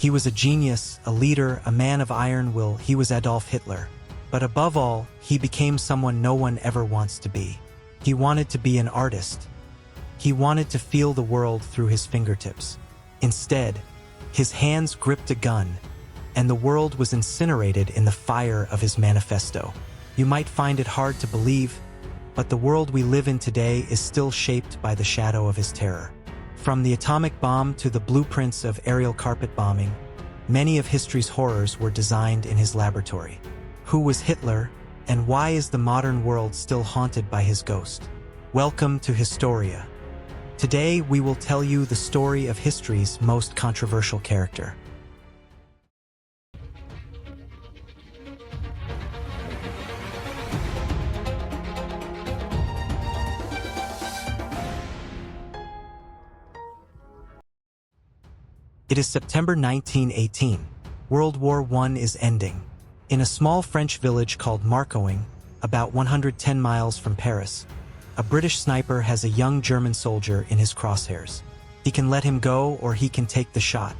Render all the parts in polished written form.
He was a genius, a leader, a man of iron will. He was Adolf Hitler. But above all, he became someone no one ever wants to be. He wanted to be an artist. He wanted to feel the world through his fingertips. Instead, his hands gripped a gun, and the world was incinerated in the fire of his manifesto. You might find it hard to believe, but the world we live in today is still shaped by the shadow of his terror. From the atomic bomb to the blueprints of aerial carpet bombing, many of history's horrors were designed in his laboratory. Who was Hitler, and why is the modern world still haunted by his ghost? Welcome to Historia. Today we will tell you the story of history's most controversial character. It is September 1918. World War I is ending. In a small French village called Marcoing, about 110 miles from Paris, a British sniper has a young German soldier in his crosshairs. He can let him go or he can take the shot.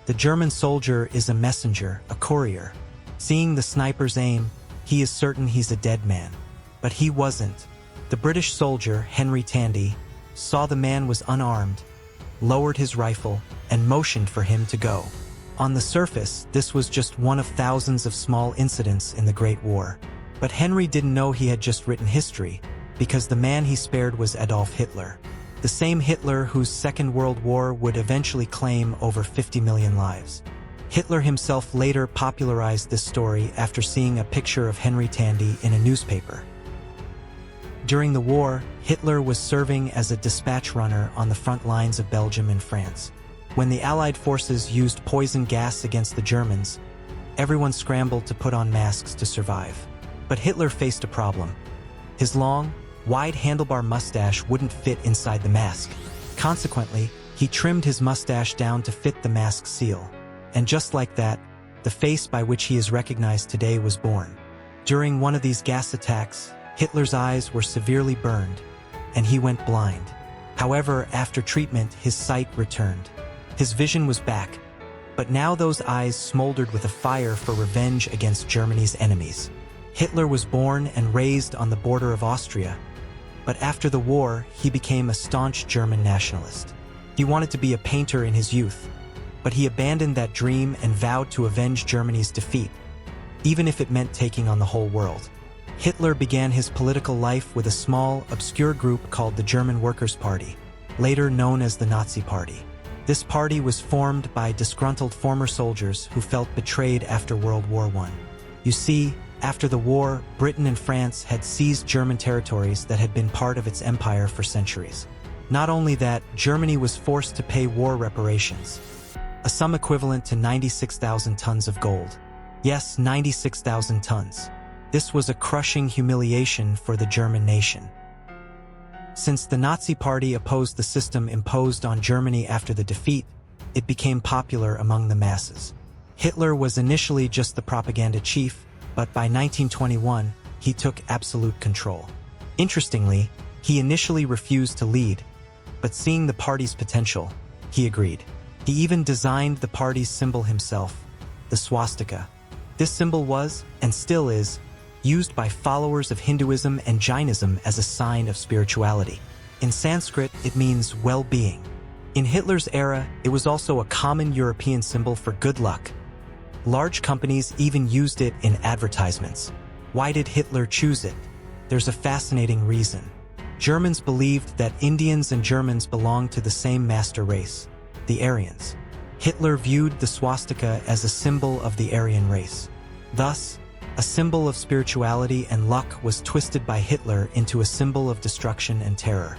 The German soldier is a messenger, a courier. Seeing the sniper's aim, he is certain he's a dead man. But he wasn't. The British soldier, Henry Tandy, saw the man was unarmed, lowered his rifle, and motioned for him to go. On the surface, this was just one of thousands of small incidents in the Great War. But Henry didn't know he had just written history, because the man he spared was Adolf Hitler. The same Hitler whose Second World War would eventually claim over 50 million lives. Hitler himself later popularized this story after seeing a picture of Henry Tandy in a newspaper. During the war, Hitler was serving as a dispatch runner on the front lines of Belgium and France. When the Allied forces used poison gas against the Germans, everyone scrambled to put on masks to survive. But Hitler faced a problem. His long, wide handlebar mustache wouldn't fit inside the mask. Consequently, he trimmed his mustache down to fit the mask seal. And just like that, the face by which he is recognized today was born. During one of these gas attacks, Hitler's eyes were severely burned, and he went blind. However, after treatment, his sight returned. His vision was back, but now those eyes smoldered with a fire for revenge against Germany's enemies. Hitler was born and raised on the border of Austria, but after the war, he became a staunch German nationalist. He wanted to be a painter in his youth, but he abandoned that dream and vowed to avenge Germany's defeat, even if it meant taking on the whole world. Hitler began his political life with a small, obscure group called the German Workers' Party, later known as the Nazi Party. This party was formed by disgruntled former soldiers who felt betrayed after World War I. You see, after the war, Britain and France had seized German territories that had been part of its empire for centuries. Not only that, Germany was forced to pay war reparations, a sum equivalent to 96,000 tons of gold. Yes, 96,000 tons. This was a crushing humiliation for the German nation. Since the Nazi Party opposed the system imposed on Germany after the defeat, it became popular among the masses. Hitler was initially just the propaganda chief, but by 1921, he took absolute control. Interestingly, he initially refused to lead, but seeing the party's potential, he agreed. He even designed the party's symbol himself, the swastika. This symbol was, and still is, used by followers of Hinduism and Jainism as a sign of spirituality. In Sanskrit, it means well-being. In Hitler's era, it was also a common European symbol for good luck. Large companies even used it in advertisements. Why did Hitler choose it? There's a fascinating reason. Germans believed that Indians and Germans belonged to the same master race, the Aryans. Hitler viewed the swastika as a symbol of the Aryan race. Thus, a symbol of spirituality and luck was twisted by Hitler into a symbol of destruction and terror.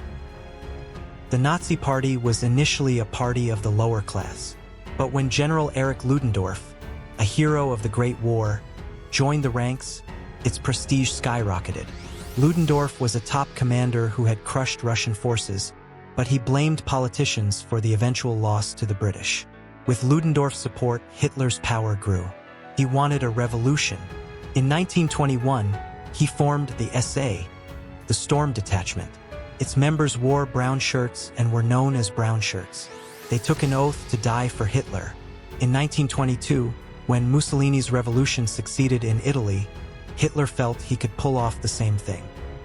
The Nazi Party was initially a party of the lower class, but when General Erich Ludendorff, a hero of the Great War, joined the ranks, its prestige skyrocketed. Ludendorff was a top commander who had crushed Russian forces, but he blamed politicians for the eventual loss to the British. With Ludendorff's support, Hitler's power grew. He wanted a revolution. In 1921, he formed the SA, the Storm Detachment. Its members wore brown shirts and were known as Brown Shirts. They took an oath to die for Hitler. In 1922, when Mussolini's revolution succeeded in Italy, Hitler felt he could pull off the same thing.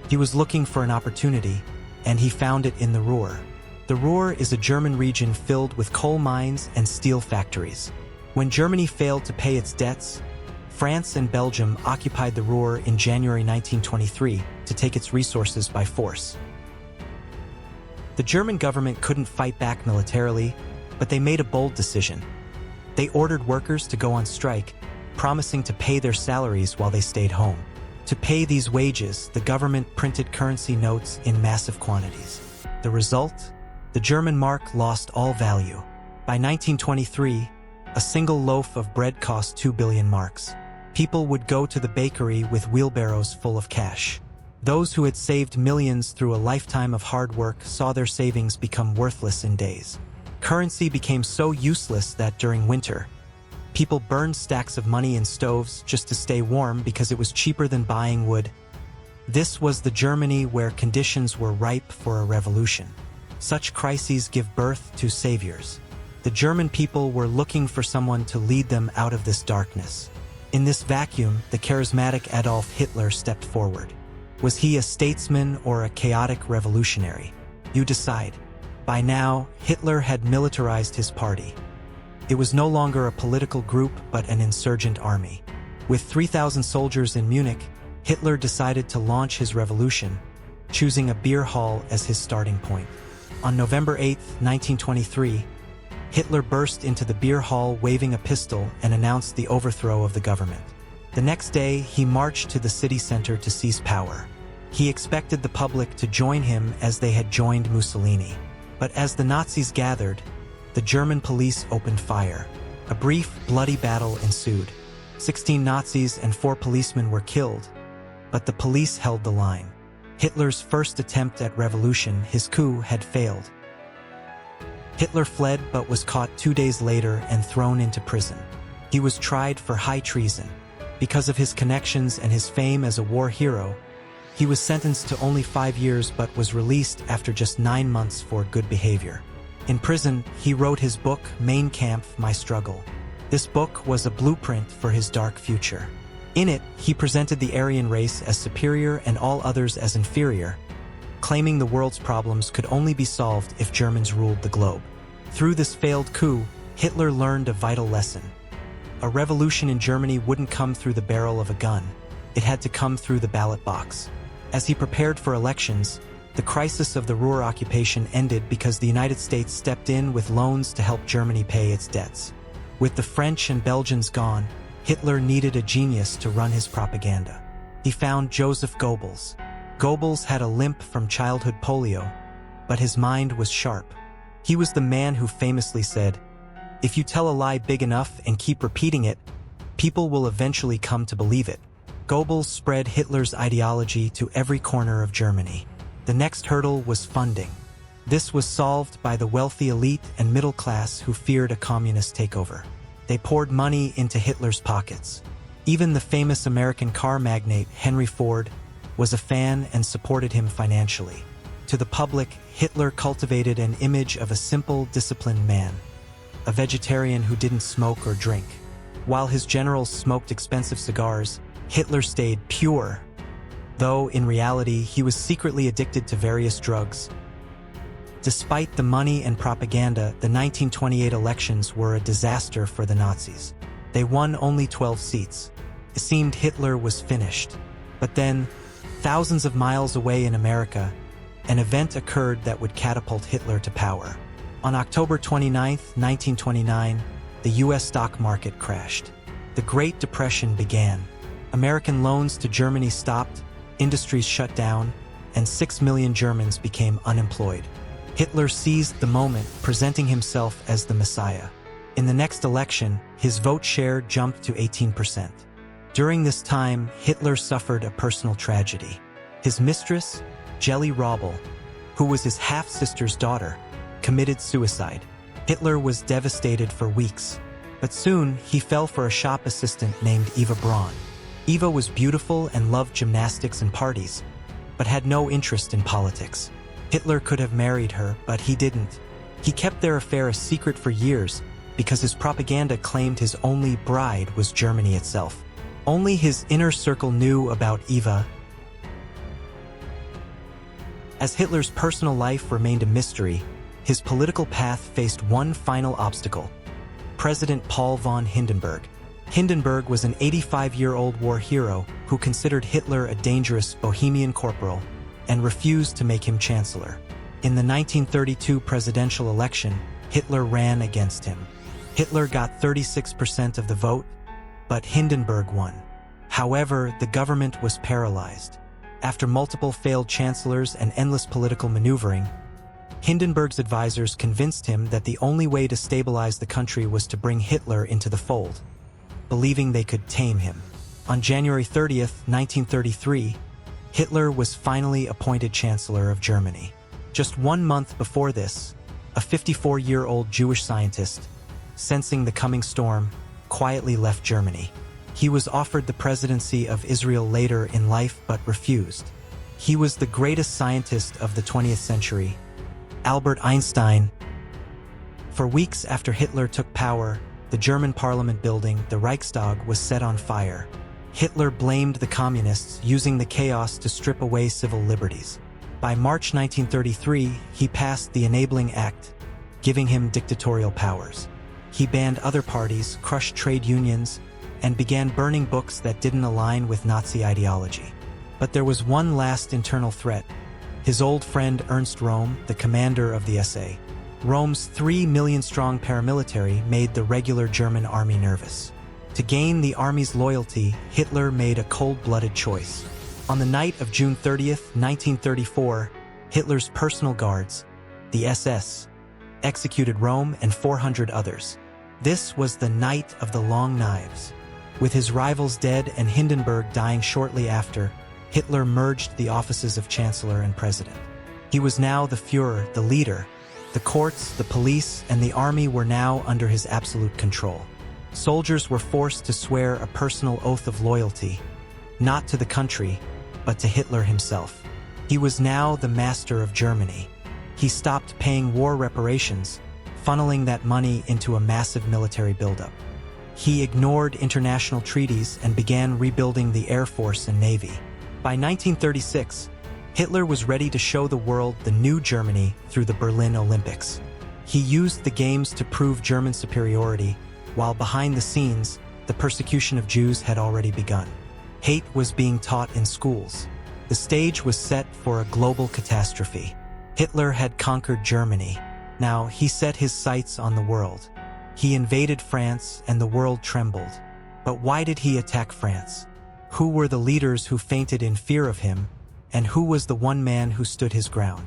He was looking for an opportunity, and he found it in the Ruhr. The Ruhr is a German region filled with coal mines and steel factories. When Germany failed to pay its debts, France and Belgium occupied the Ruhr in January 1923 to take its resources by force. The German government couldn't fight back militarily, but they made a bold decision. They ordered workers to go on strike, promising to pay their salaries while they stayed home. To pay these wages, the government printed currency notes in massive quantities. The result? The German mark lost all value. By 1923, a single loaf of bread cost 2 billion marks. People would go to the bakery with wheelbarrows full of cash. Those who had saved millions through a lifetime of hard work saw their savings become worthless in days. Currency became so useless that during winter, people burned stacks of money in stoves just to stay warm because it was cheaper than buying wood. This was the Germany where conditions were ripe for a revolution. Such crises give birth to saviors. The German people were looking for someone to lead them out of this darkness. In this vacuum, the charismatic Adolf Hitler stepped forward. Was he a statesman or a chaotic revolutionary? You decide. By now, Hitler had militarized his party. It was no longer a political group but an insurgent army. With 3,000 soldiers in Munich, Hitler decided to launch his revolution, choosing a beer hall as his starting point. On November 8, 1923, Hitler burst into the beer hall waving a pistol and announced the overthrow of the government. The next day, he marched to the city center to seize power. He expected the public to join him as they had joined Mussolini. But as the Nazis gathered, the German police opened fire. A brief, bloody battle ensued. 16 Nazis and 4 policemen were killed, but the police held the line. Hitler's first attempt at revolution, his coup, had failed. Hitler fled but was caught 2 days later and thrown into prison. He was tried for high treason. Because of his connections and his fame as a war hero, he was sentenced to only 5 years but was released after just 9 months for good behavior. In prison, he wrote his book, Mein Kampf, My Struggle. This book was a blueprint for his dark future. In it, he presented the Aryan race as superior and all others as inferior, claiming the world's problems could only be solved if Germans ruled the globe. Through this failed coup, Hitler learned a vital lesson. A revolution in Germany wouldn't come through the barrel of a gun. It had to come through the ballot box. As he prepared for elections, the crisis of the Ruhr occupation ended because the United States stepped in with loans to help Germany pay its debts. With the French and Belgians gone, Hitler needed a genius to run his propaganda. He found Joseph Goebbels. Goebbels had a limp from childhood polio, but his mind was sharp. He was the man who famously said, "If you tell a lie big enough and keep repeating it, people will eventually come to believe it." Goebbels spread Hitler's ideology to every corner of Germany. The next hurdle was funding. This was solved by the wealthy elite and middle class who feared a communist takeover. They poured money into Hitler's pockets. Even the famous American car magnate Henry Ford was a fan and supported him financially. To the public, Hitler cultivated an image of a simple, disciplined man, a vegetarian who didn't smoke or drink. While his generals smoked expensive cigars, Hitler stayed pure, though in reality he was secretly addicted to various drugs. Despite the money and propaganda, the 1928 elections were a disaster for the Nazis. They won only 12 seats. It seemed Hitler was finished. But then, thousands of miles away in America, an event occurred that would catapult Hitler to power. On October 29, 1929, the U.S. stock market crashed. The Great Depression began. American loans to Germany stopped, industries shut down, and 6 million Germans became unemployed. Hitler seized the moment, presenting himself as the Messiah. In the next election, his vote share jumped to 18%. During this time, Hitler suffered a personal tragedy. His mistress, Jelly Robbel, who was his half-sister's daughter, committed suicide. Hitler was devastated for weeks, but soon he fell for a shop assistant named Eva Braun. Eva was beautiful and loved gymnastics and parties, but had no interest in politics. Hitler could have married her, but he didn't. He kept their affair a secret for years because his propaganda claimed his only bride was Germany itself. Only his inner circle knew about Eva. As Hitler's personal life remained a mystery, his political path faced one final obstacle: President Paul von Hindenburg. Hindenburg was an 85-year-old war hero who considered Hitler a dangerous Bohemian corporal and refused to make him chancellor. In the 1932 presidential election, Hitler ran against him. Hitler got 36% of the vote, but Hindenburg won. However, the government was paralyzed. After multiple failed chancellors and endless political maneuvering, Hindenburg's advisors convinced him that the only way to stabilize the country was to bring Hitler into the fold, believing they could tame him. On January 30th, 1933, Hitler was finally appointed Chancellor of Germany. Just 1 month before this, a 54-year-old Jewish scientist, sensing the coming storm, quietly left Germany. He was offered the presidency of Israel later in life but refused. He was the greatest scientist of the 20th century, Albert Einstein. For weeks after Hitler took power, the German parliament building, the Reichstag, was set on fire. Hitler blamed the communists, using the chaos to strip away civil liberties. By March 1933, he passed the Enabling Act, giving him dictatorial powers. He banned other parties, crushed trade unions, and began burning books that didn't align with Nazi ideology. But there was one last internal threat: his old friend Ernst Röhm, the commander of the SA. Röhm's 3 million-strong paramilitary made the regular German army nervous. To gain the army's loyalty, Hitler made a cold-blooded choice. On the night of June 30th, 1934, Hitler's personal guards, the SS, executed Röhm and 400 others. This was the night of the long knives. With his rivals dead and Hindenburg dying shortly after, Hitler merged the offices of Chancellor and President. He was now the Führer, the leader. The courts, the police, and the army were now under his absolute control. Soldiers were forced to swear a personal oath of loyalty, not to the country, but to Hitler himself. He was now the master of Germany. He stopped paying war reparations, funneling that money into a massive military buildup. He ignored international treaties and began rebuilding the Air Force and Navy. By 1936, Hitler was ready to show the world the new Germany through the Berlin Olympics. He used the games to prove German superiority, while behind the scenes, the persecution of Jews had already begun. Hate was being taught in schools. The stage was set for a global catastrophe. Hitler had conquered Germany. Now he set his sights on the world. He invaded France and the world trembled. But why did he attack France? Who were the leaders who fainted in fear of him? And who was the one man who stood his ground?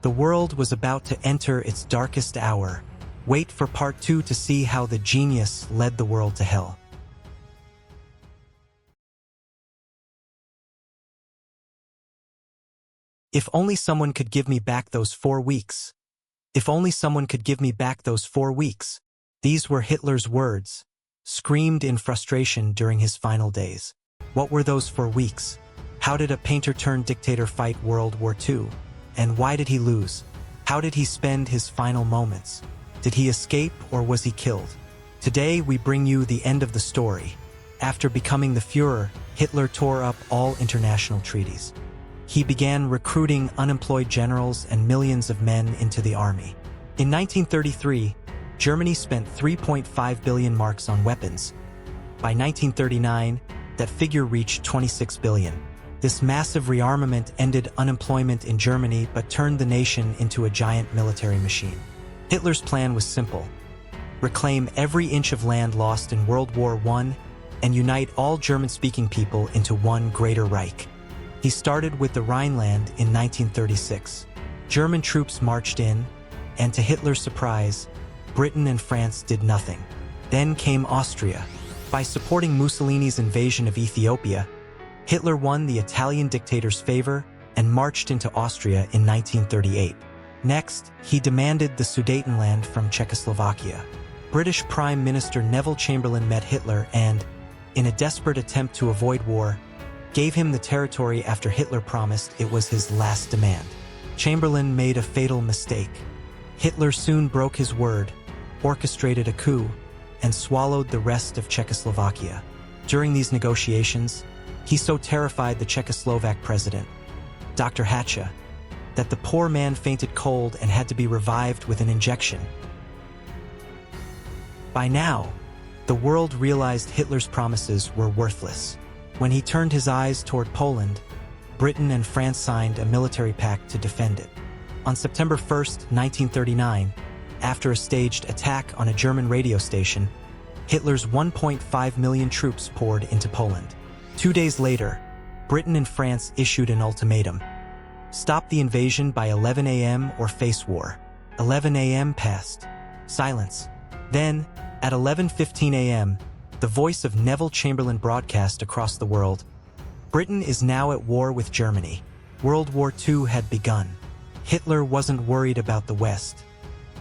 The world was about to enter its darkest hour. Wait for part 2 to see how the genius led the world to hell. If only someone could give me back those 4 weeks. If only someone could give me back those 4 weeks. These were Hitler's words, screamed in frustration during his final days. What were those 4 weeks? How did a painter-turned-dictator fight World War II? And why did he lose? How did he spend his final moments? Did he escape or was he killed? Today we bring you the end of the story. After becoming the Führer, Hitler tore up all international treaties. He began recruiting unemployed generals and millions of men into the army. In 1933, Germany spent 3.5 billion marks on weapons. By 1939, that figure reached 26 billion. This massive rearmament ended unemployment in Germany but turned the nation into a giant military machine. Hitler's plan was simple: reclaim every inch of land lost in World War I and unite all German-speaking people into one greater Reich. He started with the Rhineland in 1936. German troops marched in, and to Hitler's surprise, Britain and France did nothing. Then came Austria. By supporting Mussolini's invasion of Ethiopia, Hitler won the Italian dictator's favor and marched into Austria in 1938. Next, he demanded the Sudetenland from Czechoslovakia. British Prime Minister Neville Chamberlain met Hitler and, in a desperate attempt to avoid war, gave him the territory after Hitler promised it was his last demand. Chamberlain made a fatal mistake. Hitler soon broke his word, orchestrated a coup, and swallowed the rest of Czechoslovakia. During these negotiations, he so terrified the Czechoslovak president, Dr. Hatcha, that the poor man fainted cold and had to be revived with an injection. By now, the world realized Hitler's promises were worthless. When he turned his eyes toward Poland, Britain and France signed a military pact to defend it. On September 1, 1939, after a staged attack on a German radio station, Hitler's 1.5 million troops poured into Poland. 2 days later, Britain and France issued an ultimatum: stop the invasion by 11 a.m. or face war. 11 a.m. passed. Silence. Then, at 11:15 a.m., the voice of Neville Chamberlain broadcast across the world: Britain is now at war with Germany. World War II had begun. Hitler wasn't worried about the West.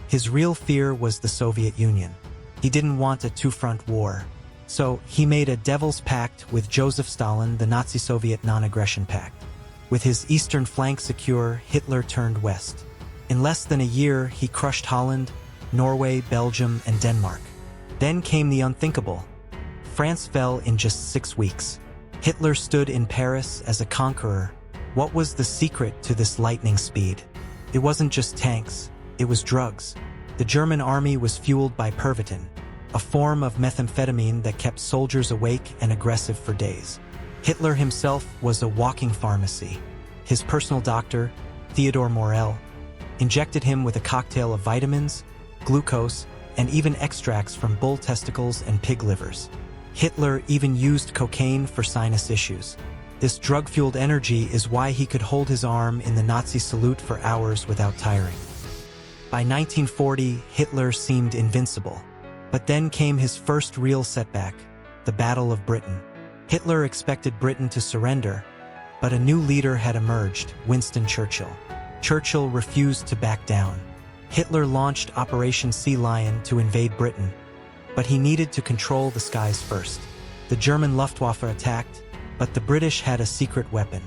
His real fear was the Soviet Union. He didn't want a two-front war. So, he made a devil's pact with Joseph Stalin, the Nazi-Soviet non-aggression pact. With his eastern flank secure, Hitler turned west. In less than a year, he crushed Holland, Norway, Belgium, and Denmark. Then came the unthinkable. France fell in just 6 weeks. Hitler stood in Paris as a conqueror. What was the secret to this lightning speed? It wasn't just tanks, it was drugs. The German army was fueled by Pervitin, a form of methamphetamine that kept soldiers awake and aggressive for days. Hitler himself was a walking pharmacy. His personal doctor, Theodor Morell, injected him with a cocktail of vitamins, glucose, and even extracts from bull testicles and pig livers. Hitler even used cocaine for sinus issues. This drug-fueled energy is why he could hold his arm in the Nazi salute for hours without tiring. By 1940, Hitler seemed invincible. But then came his first real setback, the Battle of Britain. Hitler expected Britain to surrender, but a new leader had emerged, Winston Churchill. Churchill refused to back down. Hitler launched Operation Sea Lion to invade Britain, but he needed to control the skies first. The German Luftwaffe attacked, but the British had a secret weapon: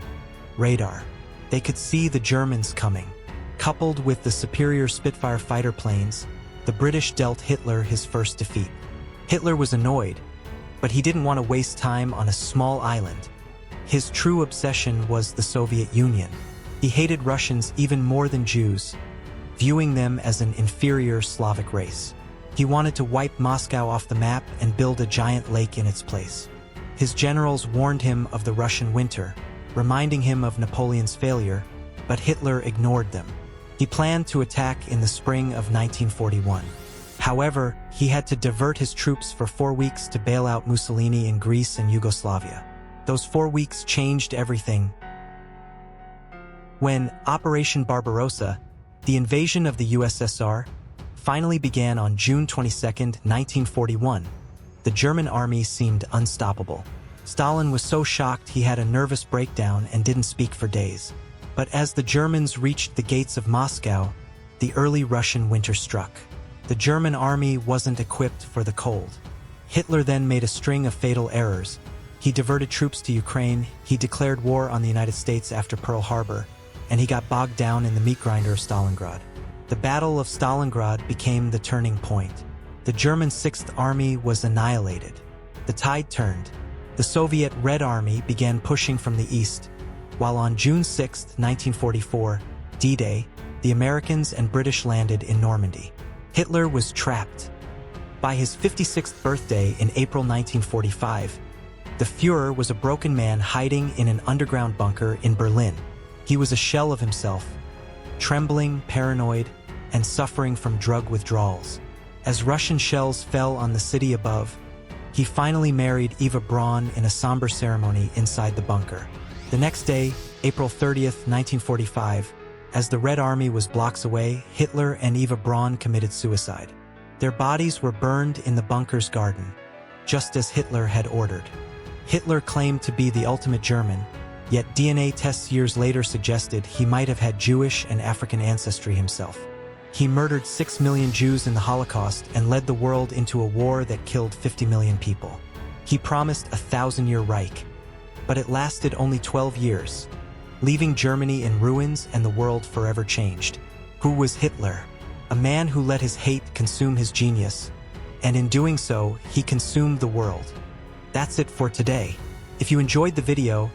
radar. They could see the Germans coming. Coupled with the superior Spitfire fighter planes, the British dealt Hitler his first defeat. Hitler was annoyed, but he didn't want to waste time on a small island. His true obsession was the Soviet Union. He hated Russians even more than Jews, viewing them as an inferior Slavic race. He wanted to wipe Moscow off the map and build a giant lake in its place. His generals warned him of the Russian winter, reminding him of Napoleon's failure, but Hitler ignored them. He planned to attack in the spring of 1941. However, he had to divert his troops for 4 weeks to bail out Mussolini in Greece and Yugoslavia. Those 4 weeks changed everything. When Operation Barbarossa, the invasion of the USSR, finally began on June 22, 1941, the German army seemed unstoppable. Stalin was so shocked he had a nervous breakdown and didn't speak for days. But as the Germans reached the gates of Moscow, the early Russian winter struck. The German army wasn't equipped for the cold. Hitler then made a string of fatal errors. He diverted troops to Ukraine, he declared war on the United States after Pearl Harbor, and he got bogged down in the meat grinder of Stalingrad. The Battle of Stalingrad became the turning point. The German Sixth Army was annihilated. The tide turned. The Soviet Red Army began pushing from the east, while on June 6, 1944, D-Day, the Americans and British landed in Normandy. Hitler was trapped. By his 56th birthday in April 1945, the Führer was a broken man hiding in an underground bunker in Berlin. He was a shell of himself, trembling, paranoid, and suffering from drug withdrawals. As Russian shells fell on the city above, he finally married Eva Braun in a somber ceremony inside the bunker. The next day, April 30th, 1945, as the Red Army was blocks away, Hitler and Eva Braun committed suicide. Their bodies were burned in the bunker's garden, just as Hitler had ordered. Hitler claimed to be the ultimate German, yet DNA tests years later suggested he might have had Jewish and African ancestry himself. He murdered 6 million Jews in the Holocaust and led the world into a war that killed 50 million people. He promised a 1,000-year Reich, but it lasted only 12 years, leaving Germany in ruins and the world forever changed. Who was Hitler? a man who let his hate consume his genius, and in doing so, he consumed the world. That's it for today. If you enjoyed the video,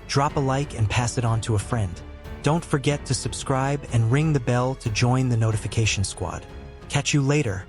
drop a like and pass it on to a friend. Don't forget to subscribe and ring the bell to join the notification squad. Catch you later.